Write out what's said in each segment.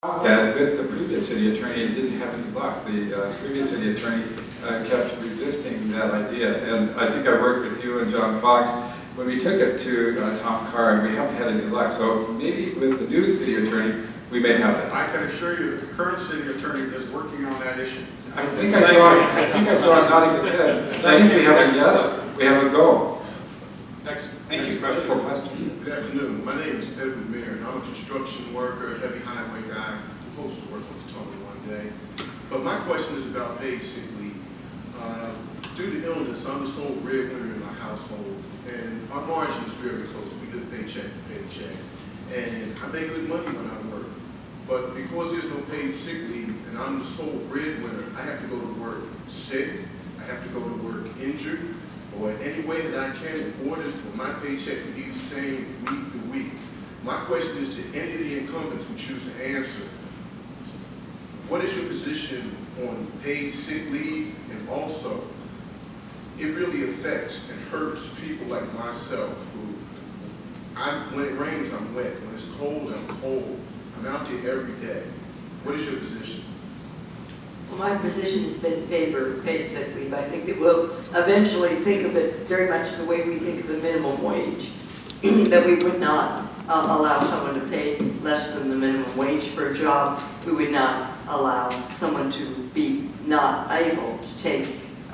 And with the previous city attorney, it didn't have any luck. The previous city attorney kept resisting that idea. And I think I worked with you and John Fox when we took it to Tom Carr, and we haven't had any luck. So maybe with the new city attorney, we may have it. I can assure you that the current city attorney is working on that issue. I think I saw him nodding his head. So I think we have a yes, we have a go. Next question. Good afternoon. My name is Edward Mayer, and I'm a construction worker, heavy highway guy, supposed to work on the tunnel one day. But my question is about paid sick leave. Due to illness, I'm the sole breadwinner in my household, and our margin is very close. We live paycheck to paycheck, and I make good money when I work. But because there's no paid sick leave, and I'm the sole breadwinner, I have to go to work sick, I have to go to work injured, or any way that I can in order for my paycheck to be the same week to week. My question is to any of the incumbents who choose to answer, what is your position on paid sick leave? And also, it really affects and hurts people like myself who, when it rains, I'm wet. When it's cold, I'm cold. I'm out there every day. What is your position? Well, my position has been in favor of paid sick leave. I think that we'll eventually think of it very much the way we think of the minimum wage, that we would not allow someone to pay less than the minimum wage for a job. We would not allow someone to be not able to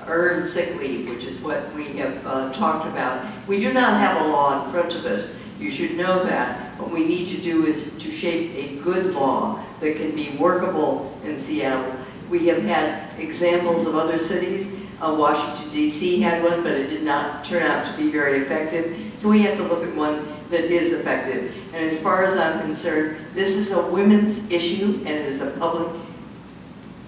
earn sick leave, which is what we have talked about. We do not have a law in front of us. You should know that. What we need to do is to shape a good law that can be workable in Seattle. We have had examples of other cities. Washington, D.C. had one, but it did not turn out to be very effective. So we have to look at one that is effective. And as far as I'm concerned, this is a women's issue, and it is a public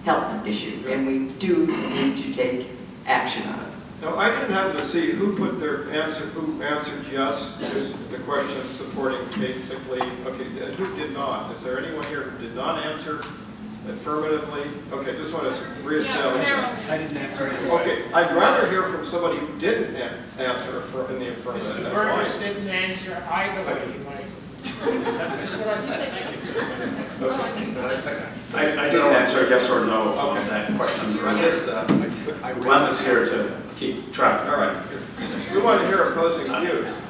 health issue, and we do need to take action on it. Now, I didn't happen to see who put their answer, who answered yes to the question supporting paid sick leave. Okay, who did not? Is there anyone here who did not answer affirmatively? Okay, just want to reestablish that. I didn't answer it. Okay, I'd rather hear from somebody who didn't answer in the affirmative. Mr. Burgess didn't answer either way. That's just what I said. Thank you. Okay. I didn't answer a yes or no on that question. I missed that. Glenn is here to keep track. All right. We want to hear opposing views.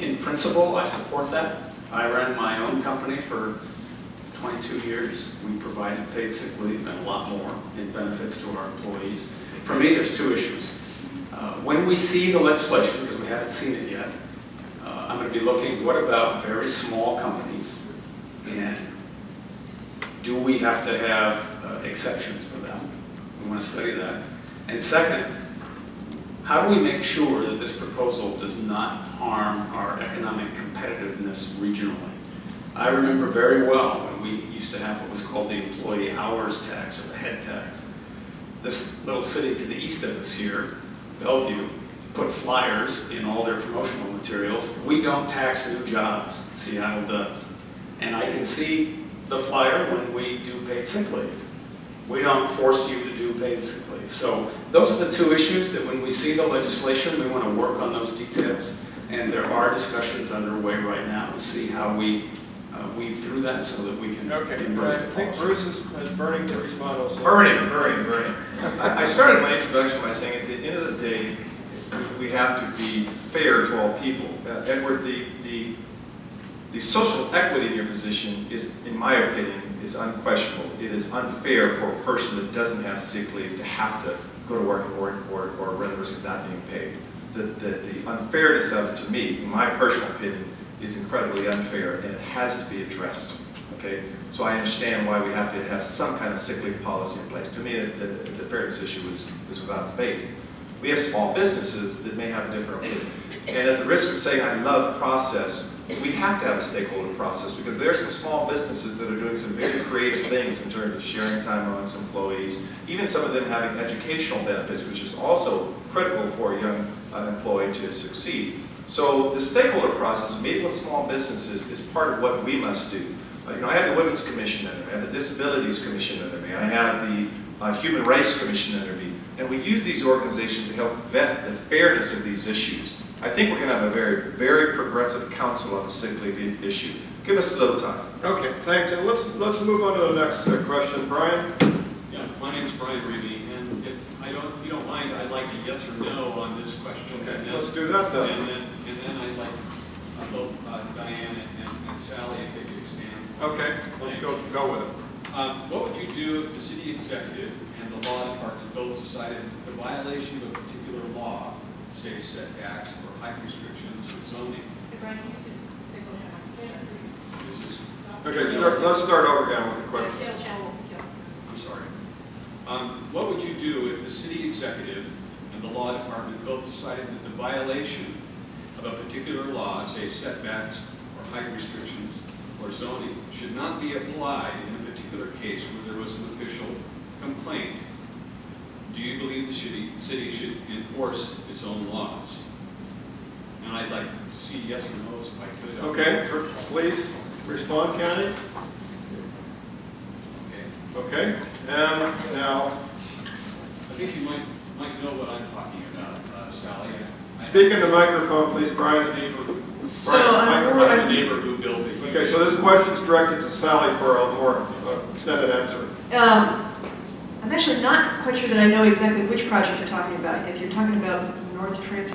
In principle, I support that. I ran my own company for 22 years. We provided paid sick leave and a lot more in benefits to our employees. For me, there's two issues. When we see the legislation, because we haven't seen it yet, I'm going to be looking, what about very small companies? And do we have to have exceptions for them? We want to study that. And second, how do we make sure that this proposal does not harm our economic competitiveness regionally? I remember very well when we used to have what was called the employee hours tax, or the head tax. This little city to the east of us here, Bellevue, put flyers in all their promotional materials. We don't tax new jobs, Seattle does. And I can see the flyer when we do paid sick leave. We don't force you to do paid sick leave. So those are the two issues that when we see the legislation, we want to work on those details. And there are discussions underway right now to see how we weave through that so that we can embrace the policy. I think Bruce is burning to respond also. Burning. I started my introduction by saying at the end of the day, we have to be fair to all people. Edward, the social equity in your position is, in my opinion, is unquestionable. It is unfair for a person that doesn't have sick leave to have to go to work or run the risk of not being paid. The unfairness of it, to me, in my personal opinion, is incredibly unfair, and it has to be addressed. Okay, so I understand why we have to have some kind of sick leave policy in place. To me, the fairness issue is without debate. We have small businesses that may have a different opinion, and at the risk of saying I love process, we have to have a stakeholder process because there are some small businesses that are doing some very creative things in terms of sharing time amongst employees, even some of them having educational benefits, which is also critical for a young employee to succeed. So the stakeholder process, meeting with small businesses, is part of what we must do. I have the Women's Commission under me, I have the Disabilities Commission under me, I have the Human Rights Commission under me, and we use these organizations to help vet the fairness of these issues. I think we're going to have a very, very progressive council on the sick leave issue. Give us a little time. Okay, thanks, and let's move on to the next question. Brian? Yeah, my name's Brian Reedy, and if you don't mind, I'd like a yes or no on this question. Okay, And then- let's do that then. And then I'd like both Diane and Sally if they could expand. Okay, let's go with it. What would you do if the city executive and the law department both decided that the violation of a particular law, say setbacks or height restrictions or zoning, this is, Okay, let's start over again with the question. I'm sorry. What would you do if the city executive and the law department both decided that the violation of a particular law, say setbacks or height restrictions or zoning, should not be applied in a particular case where there was an official complaint? Do you believe the city should enforce its own laws? And I'd like to see yes or no's if I could. Okay, please respond, candidates. Okay. Okay, and now, I think you might know what I'm talking about, Sally. speak in the microphone, please, Brian. So I'm the neighbor who built it. Okay, so this question's directed to Sally for a more extended answer. I'm actually not quite sure that I know exactly which project you're talking about. If you're talking about North Transfer